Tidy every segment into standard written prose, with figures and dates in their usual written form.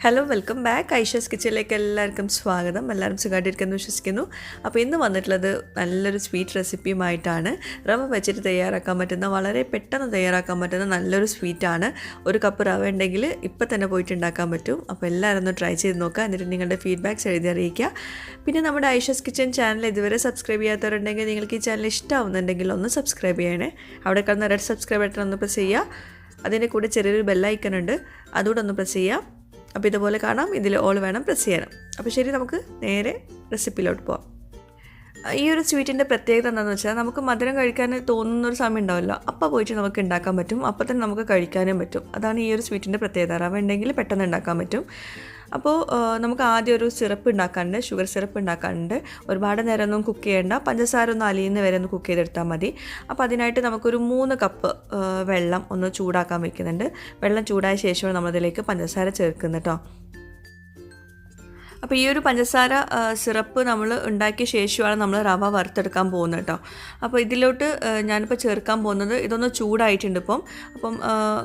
Hello welcome back Aisha's കിച്ചണിലേക്ക് എല്ലാവർക്കും സ്വാഗതം. എല്ലാവരും സുഖമായിട്ടിരിക്കുന്നു വിശ്വസിക്കുന്നു. അപ്പോൾ ഇന്ന് വന്നിട്ടുള്ളത് നല്ലൊരു സ്വീറ്റ് റെസിപ്പിയുമായിട്ടാണ്. റവ വെച്ചിട്ട് തയ്യാറാക്കാൻ പറ്റുന്ന വളരെ പെട്ടെന്ന് തയ്യാറാക്കാൻ പറ്റുന്ന നല്ലൊരു സ്വീറ്റാണ്. ഒരു കപ്പ് റവ ഉണ്ടെങ്കിൽ ഇപ്പം തന്നെ പോയിട്ട് ഉണ്ടാക്കാൻ പറ്റും. അപ്പോൾ എല്ലാവരും ഒന്ന് ട്രൈ ചെയ്ത് നോക്കുക. എന്നിട്ട് നിങ്ങളുടെ ഫീഡ്ബാക്ക്സ് എഴുതി അറിയിക്കുക. പിന്നെ നമ്മുടെ ഐഷസ് കിച്ചൺ ചാനൽ ഇതുവരെ സബ്സ്ക്രൈബ് ചെയ്യാത്തവരുണ്ടെങ്കിൽ നിങ്ങൾക്ക് ഈ ചാനൽ ഇഷ്ടമാവുന്നുണ്ടെങ്കിൽ ഒന്ന് സബ്സ്ക്രൈബ് ചെയ്യണേ. അവിടെ കാണുന്ന റെഡ് സബ്സ്ക്രൈബ് ബട്ടൺ ഒന്ന് പ്രസ് ചെയ്യുക. അതിൻ്റെ കൂടെ ചെറിയൊരു ബെല്ലൈക്കൺ ഉണ്ട്, അതുകൂടെ ഒന്ന് പ്രസ് ചെയ്യുക. അപ്പോൾ ഇതുപോലെ കാണാം, ഇതിൽ ഓൾ വേണം പ്രസ് ചെയ്യാനും. അപ്പോൾ ശരി, നമുക്ക് നേരെ റെസിപ്പിയിലോട്ട് പോകാം. ഈ ഒരു സ്വീറ്റിൻ്റെ പ്രത്യേകത എന്താണെന്ന് വെച്ചാൽ നമുക്ക് മധുരം കഴിക്കാൻ തോന്നുന്നൊരു സമയം ഉണ്ടാവില്ല, അപ്പോൾ പോയിട്ട് നമുക്ക് ഉണ്ടാക്കാൻ പറ്റും, അപ്പോൾ തന്നെ നമുക്ക് കഴിക്കാനും പറ്റും. അതാണ് ഈ ഒരു സ്വീറ്റിൻ്റെ പ്രത്യേകത. റവ ഉണ്ടെങ്കിൽ പെട്ടെന്ന് ഉണ്ടാക്കാൻ പറ്റും. അപ്പോൾ നമുക്ക് ആദ്യം ഒരു സിറപ്പ് ഉണ്ടാക്കാനുണ്ട്, ഷുഗർ സിറപ്പ് ഉണ്ടാക്കാനുണ്ട്. ഒരുപാട് നേരമൊന്നും കുക്ക് ചെയ്യേണ്ട, പഞ്ചസാര ഒന്ന് അലിയുന്ന വരെ ഒന്ന് കുക്ക് ചെയ്തെടുത്താൽ മതി. അപ്പോൾ അതിനായിട്ട് നമുക്കൊരു 3 കപ്പ് വെള്ളം ഒന്ന് ചൂടാക്കാൻ വയ്ക്കുന്നുണ്ട്. വെള്ളം ചൂടായ ശേഷമാണ് നമ്മളതിലേക്ക് പഞ്ചസാര ചേർക്കുന്നത് കേട്ടോ. അപ്പോൾ ഈ ഒരു പഞ്ചസാര സിറപ്പ് നമ്മൾ ഉണ്ടാക്കിയ ശേഷമാണ് നമ്മൾ റവ വറുത്തെടുക്കാൻ പോകുന്നത് കേട്ടോ. അപ്പോൾ ഇതിലോട്ട് ഞാനിപ്പോൾ ചേർക്കാൻ പോകുന്നത്, ഇതൊന്ന് ചൂടായിട്ടുണ്ട് ഇപ്പം. അപ്പം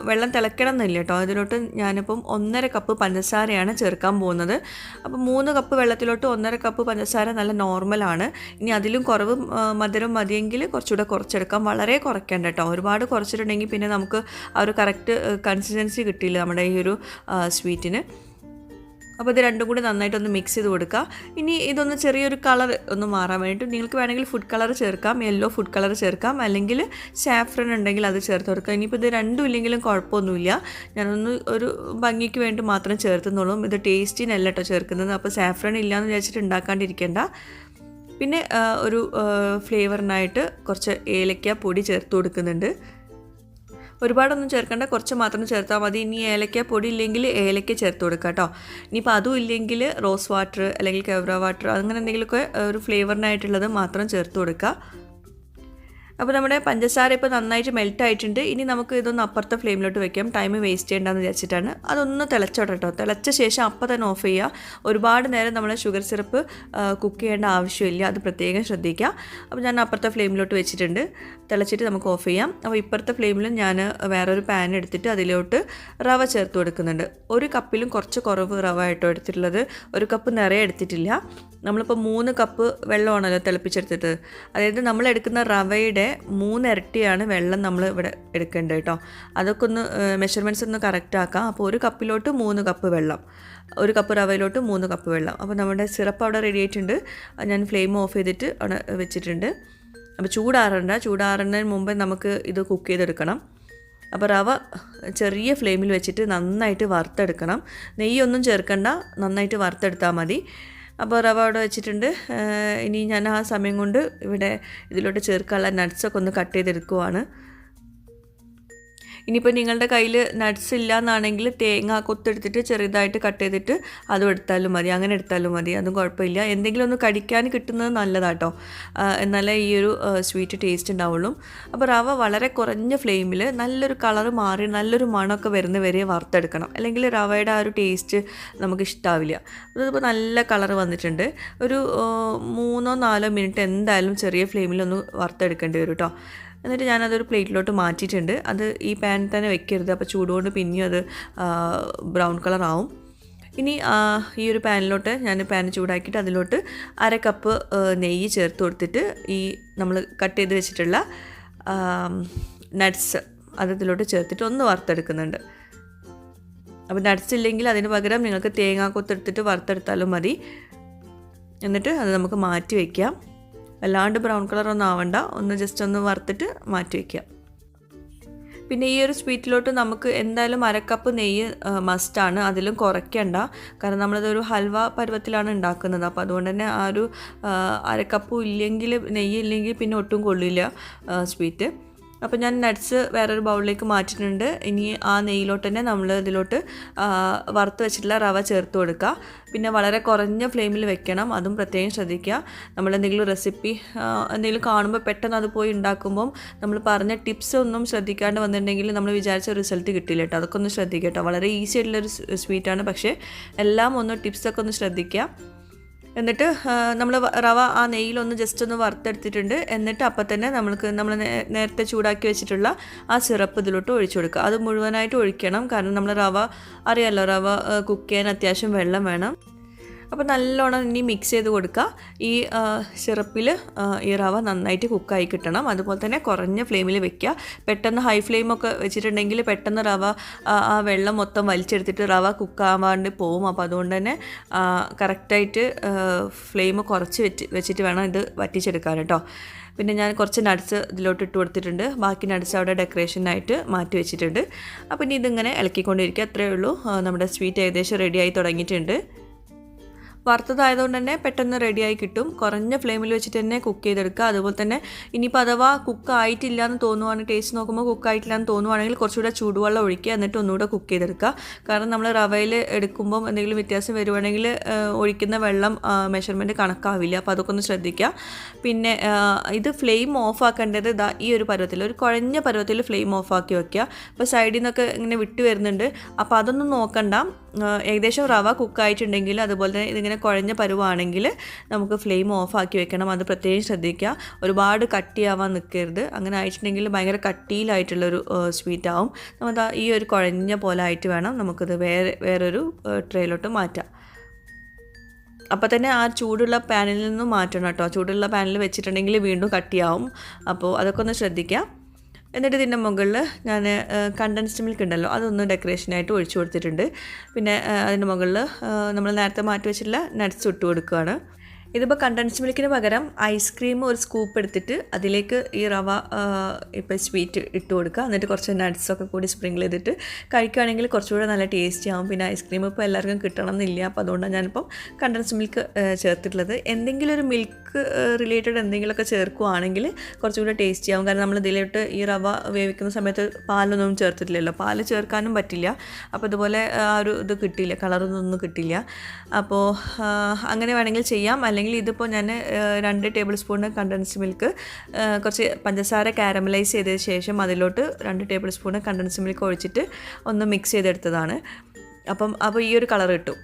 വെള്ളം തിളയ്ക്കണം എന്നില്ല കേട്ടോ. ഇതിലോട്ട് ഞാനിപ്പം 1.5 കപ്പ് പഞ്ചസാരയാണ് ചേർക്കാൻ പോകുന്നത്. അപ്പം 3 കപ്പ് വെള്ളത്തിലോട്ട് 1.5 കപ്പ് പഞ്ചസാര നല്ല നോർമലാണ്. ഇനി അതിലും കുറവ് മധുരം മതിയെങ്കിൽ കുറച്ചുകൂടെ കുറച്ചെടുക്കാം. വളരെ കുറയ്ക്കേണ്ട കേട്ടോ. ഒരുപാട് കുറച്ചിട്ടുണ്ടെങ്കിൽ പിന്നെ നമുക്ക് ആ ഒരു കറക്റ്റ് കൺസിസ്റ്റൻസി കിട്ടിയില്ല നമ്മുടെ ഈ ഒരു സ്വീറ്റിന്. അപ്പോൾ ഇത് രണ്ടും കൂടി നന്നായിട്ടൊന്ന് മിക്സ് ചെയ്ത് കൊടുക്കുക. ഇനി ഇതൊന്ന് ചെറിയൊരു കളർ ഒന്ന് മാറാൻ വേണ്ടിയിട്ട് നിങ്ങൾക്ക് വേണമെങ്കിൽ ഫുഡ് കളർ ചേർക്കാം, യെല്ലോ ഫുഡ് കളർ ചേർക്കാം, അല്ലെങ്കിൽ സാഫ്രൻ ഉണ്ടെങ്കിൽ അത് ചേർത്ത് കൊടുക്കാം. ഇനിയിപ്പോൾ ഇത് രണ്ടും ഇല്ലെങ്കിലും കുഴപ്പമൊന്നുമില്ല. ഞാനൊന്ന് ഒരു ഭംഗിക്ക് വേണ്ടി മാത്രം ചേർത്തുന്നുള്ളൂ. ഇത് ടേസ്റ്റിനല്ല കേട്ടോ ചേർക്കുന്നത്. അപ്പോൾ സാഫ്രൻ ഇല്ലയെന്ന് വിചാരിച്ചിട്ട് ഉണ്ടാക്കാണ്ടിരിക്കേണ്ട. പിന്നെ ഒരു ഫ്ലേവറിനായിട്ട് കുറച്ച് ഏലക്ക പൊടി ചേർത്ത് കൊടുക്കുന്നുണ്ട്. ഒരുപാടൊന്നും ചേർക്കേണ്ട, കുറച്ച് മാത്രം ചേർത്താൽ മതി. ഇനി ഏലക്ക പൊടി ഇല്ലെങ്കിൽ ഏലക്ക ചേർത്ത് കൊടുക്കുക കേട്ടോ. ഇനിയിപ്പോൾ അതും ഇല്ലെങ്കിൽ റോസ് വാട്ടർ അല്ലെങ്കിൽ കെവ്ര വാട്ടർ അങ്ങനെ എന്തെങ്കിലുമൊക്കെ ഒരു ഫ്ലേവറിനായിട്ടുള്ളത് മാത്രം ചേർത്ത് കൊടുക്കുക. അപ്പോൾ നമ്മുടെ പഞ്ചസാര ഇപ്പോൾ നന്നായിട്ട് മെൽറ്റ് ആയിട്ടുണ്ട്. ഇനി നമുക്ക് ഇതൊന്ന് അപ്പുറത്തെ ഫ്ലെയിമിലോട്ട് വെക്കാം, ടൈം വേസ്റ്റ് ചെയ്യേണ്ടെന്ന് വിചാരിച്ചിട്ടാണ്. അതൊന്ന് തിളച്ചോട്ടെ കേട്ടോ. തിളച്ച ശേഷം അപ്പം തന്നെ ഓഫ് ചെയ്യുക. ഒരുപാട് നേരം നമ്മൾ ഷുഗർ സിറപ്പ് കുക്ക് ചെയ്യേണ്ട ആവശ്യമില്ല, അത് പ്രത്യേകം ശ്രദ്ധിക്കുക. അപ്പോൾ ഞാൻ അപ്പുറത്തെ ഫ്ലെയിമിലോട്ട് വെച്ചിട്ടുണ്ട്. തിളച്ചിട്ട് നമുക്ക് ഓഫ് ചെയ്യാം. അപ്പോൾ ഇപ്പുറത്തെ ഫ്ലെയിമിൽ ഞാൻ വേറൊരു പാൻ എടുത്തിട്ട് അതിലോട്ട് റവ ചേർത്ത് കൊടുക്കുന്നുണ്ട്. 1 കപ്പിലും കുറച്ച് കുറവ് റവ ആയിട്ടോ എടുത്തിട്ടുള്ളത്. 1 കപ്പ് നിറയെ എടുത്തിട്ടില്ല. നമ്മളിപ്പോൾ 3 കപ്പ് വെള്ളമാണല്ലോ തിളപ്പിച്ചെടുത്തിട്ട്, അതായത് നമ്മൾ എടുക്കുന്ന റവയുടെ 3 ഇരട്ടിയാണ് വെള്ളം നമ്മൾ ഇവിടെ എടുക്കേണ്ടത് കേട്ടോ. അതൊക്കെ ഒന്ന് മെഷർമെൻറ്റ്സ് ഒന്ന് കറക്റ്റ് ആക്കാം. അപ്പോൾ 1 കപ്പിലോട്ട് 3 കപ്പ് വെള്ളം, 1 കപ്പ് റവയിലോട്ട് 3 കപ്പ് വെള്ളം. അപ്പോൾ നമ്മുടെ സിറപ്പ് അവിടെ റെഡി ആയിട്ടുണ്ട്. ഞാൻ ഫ്ലെയിം ഓഫ് ചെയ്തിട്ട് അവിടെ വെച്ചിട്ടുണ്ട്. അപ്പോൾ ചൂടാറുന്നതിന് മുമ്പേ നമുക്ക് ഇത് കുക്ക് ചെയ്തെടുക്കണം. അപ്പോൾ റവ ചെറിയ ഫ്ലെയിമിൽ വെച്ചിട്ട് നന്നായിട്ട് വറുത്തെടുക്കണം. നെയ്യൊന്നും ചേർക്കണ്ട, നന്നായിട്ട് വറുത്തെടുത്താൽ മതി. അപ്പോൾ റവ അവിടെ വെച്ചിട്ടുണ്ട്. ഇനി ഞാൻ ആ സമയം കൊണ്ട് ഇവിടെ ഇതിലോട്ട് ചേർക്കാനുള്ള നട്ട്സൊക്കെ ഒന്ന് കട്ട് ചെയ്തെടുക്കുവാണ്. ഇനിയിപ്പോൾ നിങ്ങളുടെ കയ്യിൽ നട്ട്സ് ഇല്ല എന്നാണെങ്കിൽ തേങ്ങ കൊത്തെടുത്തിട്ട് ചെറുതായിട്ട് കട്ട് ചെയ്തിട്ട് അതും എടുത്താലും മതി, അങ്ങനെ എടുത്താലും മതി, അതും കുഴപ്പമില്ല. എന്തെങ്കിലും ഒന്ന് കടിക്കാൻ കിട്ടുന്നത് നല്ലതാട്ടോ, എന്നാലേ ഈ ഒരു സ്വീറ്റ് ടേസ്റ്റ് ഉണ്ടാവുള്ളൂ. അപ്പോൾ റവ വളരെ കുറഞ്ഞ ഫ്ലെയിമിൽ നല്ലൊരു കളർ മാറി നല്ലൊരു മണമൊക്കെ വരുന്ന വരെ വറുത്തെടുക്കണം, അല്ലെങ്കിൽ റവയുടെ ആ ഒരു ടേസ്റ്റ് നമുക്ക് ഇഷ്ടാവില്ല. അതിപ്പോൾ നല്ല കളർ വന്നിട്ടുണ്ട്. ഒരു 3-4 മിനിറ്റ് എന്തായാലും ചെറിയ ഫ്ലെയിമിലൊന്ന് വറുത്തെടുക്കേണ്ടി വരും കേട്ടോ. എന്നിട്ട് ഞാനതൊരു പ്ലേറ്റിലോട്ട് മാറ്റിയിട്ടുണ്ട്. അത് ഈ പാനിൽ തന്നെ വെക്കരുത്, അപ്പോൾ ചൂടുകൊണ്ട് പിന്നെയും അത് ബ്രൗൺ കളറാവും. ഇനി ഈ ഒരു പാനിലോട്ട് ഞാൻ പാൻ ചൂടാക്കിയിട്ട് അതിലോട്ട് 1/2 കപ്പ് നെയ്യ് ചേർത്ത് കൊടുത്തിട്ട് ഈ നമ്മൾ കട്ട് ചെയ്ത് വെച്ചിട്ടുള്ള നട്ട്സ് അതിലോട്ട് ചേർത്തിട്ട് ഒന്ന് വറുത്തെടുക്കുന്നുണ്ട്. അപ്പോൾ നട്ട്സ് ഇല്ലെങ്കിൽ അതിന് പകരം നിങ്ങൾക്ക് തേങ്ങ കൊത്തെടുത്തിട്ട് വറുത്തെടുത്താലും മതി. എന്നിട്ട് അത് നമുക്ക് മാറ്റി വയ്ക്കാം. അല്ലാണ്ട് ബ്രൗൺ കളറൊന്നും ആവണ്ട, ഒന്ന് ജസ്റ്റ് ഒന്ന് വറുത്തിട്ട് മാറ്റി വയ്ക്കാം. പിന്നെ ഈ ഒരു സ്വീറ്റിലോട്ട് നമുക്ക് എന്തായാലും 1/2 കപ്പ് നെയ്യ് മസ്റ്റാണ്, അതിലും കുറയ്ക്കണ്ട. കാരണം നമ്മളിതൊരു ഹൽവ പരുവത്തിലാണ് ഉണ്ടാക്കുന്നത്. അപ്പോൾ അതുകൊണ്ട് തന്നെ ആ ഒരു 1/2 കപ്പ് ഇല്ലെങ്കിൽ, നെയ്യ് ഇല്ലെങ്കിൽ പിന്നെ ഒട്ടും കൊള്ളില്ല സ്വീറ്റ്. അപ്പോൾ ഞാൻ നട്ട്സ് വേറൊരു ബൗളിലേക്ക് മാറ്റിയിട്ടുണ്ട്. ഇനി ആ നെയ്യിലോട്ട് തന്നെ നമ്മൾ ഇതിലോട്ട് വറുത്ത് വെച്ചിട്ടുള്ള റവ ചേർത്ത് കൊടുക്കുക. പിന്നെ വളരെ കുറഞ്ഞ ഫ്ലെയിമിൽ വെക്കണം, അതും പ്രത്യേകം ശ്രദ്ധിക്കുക. നമ്മളെന്തെങ്കിലും റെസിപ്പി എന്തെങ്കിലും കാണുമ്പോൾ പെട്ടെന്ന് അത് പോയി ഉണ്ടാക്കുമ്പം നമ്മൾ പറഞ്ഞ ടിപ്സ് ഒന്നും ശ്രദ്ധിക്കാണ്ട് വന്നിട്ടുണ്ടെങ്കിൽ നമ്മൾ വിചാരിച്ച റിസൾട്ട് കിട്ടില്ല കേട്ടോ. അതൊക്കെ ഒന്ന് ശ്രദ്ധിക്കുക കേട്ടോ. വളരെ ഈസി ആയിട്ടുള്ളൊരു സ്വീറ്റാണ്, പക്ഷേ എല്ലാം ഒന്ന് ടിപ്സൊക്കെ ഒന്ന് ശ്രദ്ധിക്കുക. എന്നിട്ട് നമ്മൾ റവ ആ നെയ്യിലൊന്ന് ജസ്റ്റ് ഒന്ന് വറുത്തെടുത്തിട്ടുണ്ട്. എന്നിട്ട് അപ്പം തന്നെ നമ്മൾ നേരത്തെ ചൂടാക്കി വെച്ചിട്ടുള്ള ആ സിറപ്പ് ഇതിലോട്ട് ഒഴിച്ചു കൊടുക്കുക. അത് മുഴുവനായിട്ട് ഒഴിക്കണം. കാരണം നമ്മൾ റവ അറിയാമല്ലോ, റവ കുക്ക് ചെയ്യാൻ അത്യാവശ്യം വെള്ളം വേണം. അപ്പോൾ നല്ലോണം ഇനി മിക്സ് ചെയ്ത് കൊടുക്കുക. ഈ സിറപ്പിൽ ഈ റവ നന്നായിട്ട് കുക്കായി കിട്ടണം. അതുപോലെ തന്നെ കുറഞ്ഞ ഫ്ലെയിമിൽ വെക്കുക. പെട്ടെന്ന് ഹൈ ഫ്ലെയിമൊക്കെ വെച്ചിട്ടുണ്ടെങ്കിൽ പെട്ടെന്ന് റവ ആ വെള്ളം മൊത്തം വലിച്ചെടുത്തിട്ട് റവ കുക്കാവാണ്ട് പോവും. അപ്പോൾ അതുകൊണ്ട് തന്നെ കറക്റ്റായിട്ട് ഫ്ലെയിം കുറച്ച് വെച്ചിട്ട് വേണം ഇത് വറ്റിച്ചെടുക്കാൻ കേട്ടോ. പിന്നെ ഞാൻ കുറച്ച് നട്ട്സ് ഇതിലോട്ട് ഇട്ട് കൊടുത്തിട്ടുണ്ട്. ബാക്കി നട്ട്സ് അവിടെ ഡെക്കറേഷനായിട്ട് മാറ്റി വെച്ചിട്ടുണ്ട്. അപ്പോൾ ഇനി ഇതിങ്ങനെ ഇളക്കിക്കൊണ്ടിരിക്കുക. അത്രയേ ഉള്ളൂ. നമ്മുടെ സ്വീറ്റ് ഏകദേശം റെഡിയായി തുടങ്ങിയിട്ടുണ്ട്. വറുത്തതായതുകൊണ്ട് തന്നെ പെട്ടെന്ന് റെഡിയായി കിട്ടും. കുറഞ്ഞ ഫ്ലെയിമിൽ വെച്ചിട്ട് തന്നെ കുക്ക് ചെയ്തെടുക്കുക. അതുപോലെ തന്നെ ഇനിയിപ്പോൾ അഥവാ കുക്ക് ആയിട്ടില്ല എന്ന് തോന്നുവാണെങ്കിൽ, ടേസ്റ്റ് നോക്കുമ്പോൾ കുക്ക് ആയിട്ടില്ല എന്ന് തോന്നുവാണെങ്കിൽ കുറച്ചുകൂടെ ചൂടുവെള്ളം ഒഴിക്കുക. എന്നിട്ട് ഒന്നുകൂടെ കുക്ക് ചെയ്തെടുക്കുക. കാരണം നമ്മൾ റവയിൽ എടുക്കുമ്പം എന്തെങ്കിലും വ്യത്യാസം വരുവാണെങ്കിൽ ഒഴിക്കുന്ന വെള്ളം മെഷർമെൻറ്റ് കണക്കാവില്ല. അപ്പോൾ അതൊക്കെ ഒന്ന് ശ്രദ്ധിക്കുക. പിന്നെ ഇത് ഫ്ലെയിം ഓഫ് ആക്കേണ്ടത് ഈ ഒരു പരുവത്തിൽ, ഒരു കുഴഞ്ഞ പരുവത്തിൽ ഫ്ലെയിം ഓഫ് ആക്കി വയ്ക്കുക. അപ്പോൾ സൈഡിൽ നിന്നൊക്കെ ഇങ്ങനെ വിട്ട് വരുന്നുണ്ട്. അപ്പോൾ അതൊന്നും നോക്കണ്ട. ഏകദേശം റവ കുക്കായിട്ടുണ്ടെങ്കിൽ, അതുപോലെ തന്നെ ഇതിങ്ങനെ കുഴഞ്ഞ പരുവാണെങ്കിൽ നമുക്ക് ഫ്ലെയിം ഓഫ് ആക്കി വെക്കണം. അത് പ്രത്യേകം ശ്രദ്ധിക്കുക. ഒരുപാട് കട്ടിയാവാൻ നിൽക്കരുത്. അങ്ങനെ ആയിട്ടുണ്ടെങ്കിൽ ഭയങ്കര കട്ടിയിലായിട്ടുള്ളൊരു സ്വീറ്റ് ആവും. നമ്മൾ ഈ ഒരു കുഴഞ്ഞ പോലെ ആയിട്ട് വേണം നമുക്കിത് വേറൊരു ട്രേയിലോട്ട് മാറ്റാം. അപ്പോൾ തന്നെ ആ ചൂടുള്ള പാനിൽ നിന്നും മാറ്റണം കേട്ടോ. ചൂടുള്ള പാനിൽ വെച്ചിട്ടുണ്ടെങ്കിൽ വീണ്ടും കട്ടിയാവും. അപ്പോൾ അതൊക്കെ ഒന്ന് ശ്രദ്ധിക്കാം. എന്നിട്ട് ഇതിൻ്റെ മുകളിൽ ഞാൻ കണ്ടൻസ്ഡ് മിൽക്ക് ഉണ്ടല്ലോ, അതൊന്ന് ഡെക്കറേഷനായിട്ട് ഒഴിച്ചു കൊടുത്തിട്ടുണ്ട്. പിന്നെ അതിൻ്റെ മുകളിൽ നമ്മൾ നേരത്തെ മാറ്റി വെച്ചിട്ടുള്ള നട്ട്സ് ഇട്ട് കൊടുക്കുകയാണ്. ഇതിപ്പോൾ കണ്ടൻസ്ഡ് മിൽക്കിന് പകരം ഐസ്ക്രീം ഒരു സ്കൂപ്പ് എടുത്തിട്ട് അതിലേക്ക് ഈ റവ ഇപ്പോൾ സ്വീറ്റ് ഇട്ട് കൊടുക്കുക. എന്നിട്ട് കുറച്ച് നട്ട്സൊക്കെ കൂടി സ്പ്രിങ്കിൾ ചെയ്തിട്ട് കഴിക്കുകയാണെങ്കിൽ കുറച്ചുകൂടെ നല്ല ടേസ്റ്റി ആവും. പിന്നെ ഐസ്ക്രീം ഇപ്പോൾ എല്ലാവർക്കും കിട്ടണം എന്നില്ല. അപ്പോൾ അതുകൊണ്ടാണ് ഞാനിപ്പം കണ്ടൻസ്ഡ് മിൽക്ക് ചേർത്തിട്ടുള്ളത്. എന്തെങ്കിലും ഒരു മിൽക്ക് റിലേറ്റഡ് എന്തെങ്കിലുമൊക്കെ ചേർക്കുകയാണെങ്കിൽ കുറച്ചുകൂടെ ടേസ്റ്റി ആവും. കാരണം നമ്മൾ ഇതിലോട്ട് ഈ റവ വേവിക്കുന്ന സമയത്ത് പാലൊന്നും ചേർത്തിട്ടില്ലല്ലോ. പാല് ചേർക്കാനും പറ്റില്ല. അപ്പോൾ ഇതുപോലെ ആ ഒരു ഇത് കിട്ടില്ല, കളറൊന്നും കിട്ടില്ല. അപ്പോൾ അങ്ങനെ വേണമെങ്കിൽ ചെയ്യാം. അല്ലെങ്കിൽ ഇതിപ്പോൾ ഞാൻ 2 ടേബിൾ സ്പൂൺ കണ്ടൻസ്ഡ് മിൽക്ക് കുറച്ച് പഞ്ചസാര കാരമലൈസ് ചെയ്തതിന് ശേഷം അതിലോട്ട് 2 ടേബിൾ സ്പൂൺ കണ്ടൻസ്ഡ് മിൽക്ക് ഒഴിച്ചിട്ട് ഒന്ന് മിക്സ് ചെയ്തെടുത്തതാണ്. അപ്പോൾ ഈ ഒരു കളർ കിട്ടും.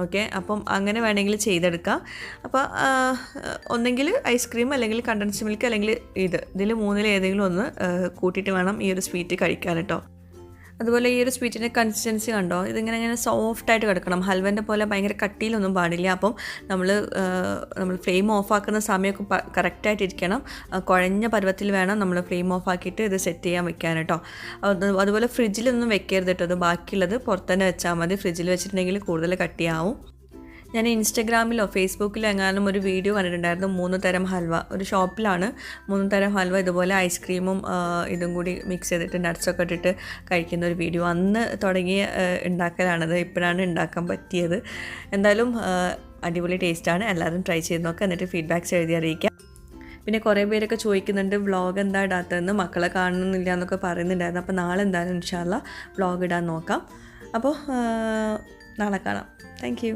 ഓക്കെ, അപ്പം അങ്ങനെ വേണമെങ്കിൽ ചെയ്തെടുക്കാം. അപ്പോൾ ഒന്നെങ്കിൽ ഐസ്ക്രീം, അല്ലെങ്കിൽ കണ്ടൻസ്ഡ് മിൽക്ക്, അല്ലെങ്കിൽ ഇതിൽ മൂന്നിൽ ഏതെങ്കിലും ഒന്ന് കൂട്ടിയിട്ട് വേണം ഈ ഒരു സ്വീറ്റ് കഴിക്കാൻ കേട്ടോ. അതുപോലെ ഈ ഒരു സ്വീറ്റിൻ്റെ കൺസിസ്റ്റൻസി കണ്ടോ, ഇതിങ്ങനെ സോഫ്റ്റായിട്ട് കിടക്കണം. ഹൽവൻ്റെ പോലെ ഭയങ്കര കട്ടിയിലൊന്നും പാടില്ല. അപ്പം നമ്മൾ ഫ്ലെയിം ഓഫാക്കുന്ന സമയമൊക്കെ കറക്റ്റായിട്ടിരിക്കണം. കുഴഞ്ഞ പരുവത്തിൽ വേണം നമ്മൾ ഫ്ലെയിം ഓഫാക്കിയിട്ട് ഇത് സെറ്റ് ചെയ്യാൻ വെക്കാൻ കേട്ടോ. അതുപോലെ ഫ്രിഡ്ജിലൊന്നും വെക്കരുത് കേട്ടോ. അത് ബാക്കിയുള്ളത് പുറത്തുതന്നെ വെച്ചാൽ മതി. ഫ്രിഡ്ജിൽ വെച്ചിട്ടുണ്ടെങ്കിൽ കൂടുതൽ കട്ടിയാവും. ഞാൻ ഇൻസ്റ്റഗ്രാമിലോ ഫേസ്ബുക്കിലോ എങ്ങാനും ഒരു വീഡിയോ കണ്ടിട്ടുണ്ടായിരുന്നു. 3 തരം ഹൽവ, ഒരു ഷോപ്പിലാണ് 3 തരം ഹൽവ ഇതുപോലെ ഐസ്ക്രീമും ഇതും കൂടി മിക്സ് ചെയ്തിട്ട് നട്ട്സൊക്കെ ഇട്ടിട്ട് കഴിക്കുന്ന ഒരു വീഡിയോ. അന്ന് തുടങ്ങിയ ഉണ്ടാക്കലാണത്. ഇപ്പോഴാണ് ഉണ്ടാക്കാൻ പറ്റിയത്. എന്തായാലും അടിപൊളി ടേസ്റ്റാണ്. എല്ലാവരും ട്രൈ ചെയ്ത് നോക്കുക. എന്നിട്ട് ഫീഡ്ബാക്ക്സ് എഴുതി അറിയിക്കാം. പിന്നെ കുറേ പേരൊക്കെ ചോദിക്കുന്നുണ്ട് വ്ളോഗ് എന്താ ഇടാത്തതെന്ന്, മക്കളെ കാണുന്നില്ല എന്നൊക്കെ പറയുന്നുണ്ടായിരുന്നു. അപ്പോൾ നാളെ എന്തായാലും ഇൻഷാ അല്ലാഹ് വ്ളോഗ് ഇടാൻ നോക്കാം. അപ്പോൾ നാളെ കാണാം. Thank you.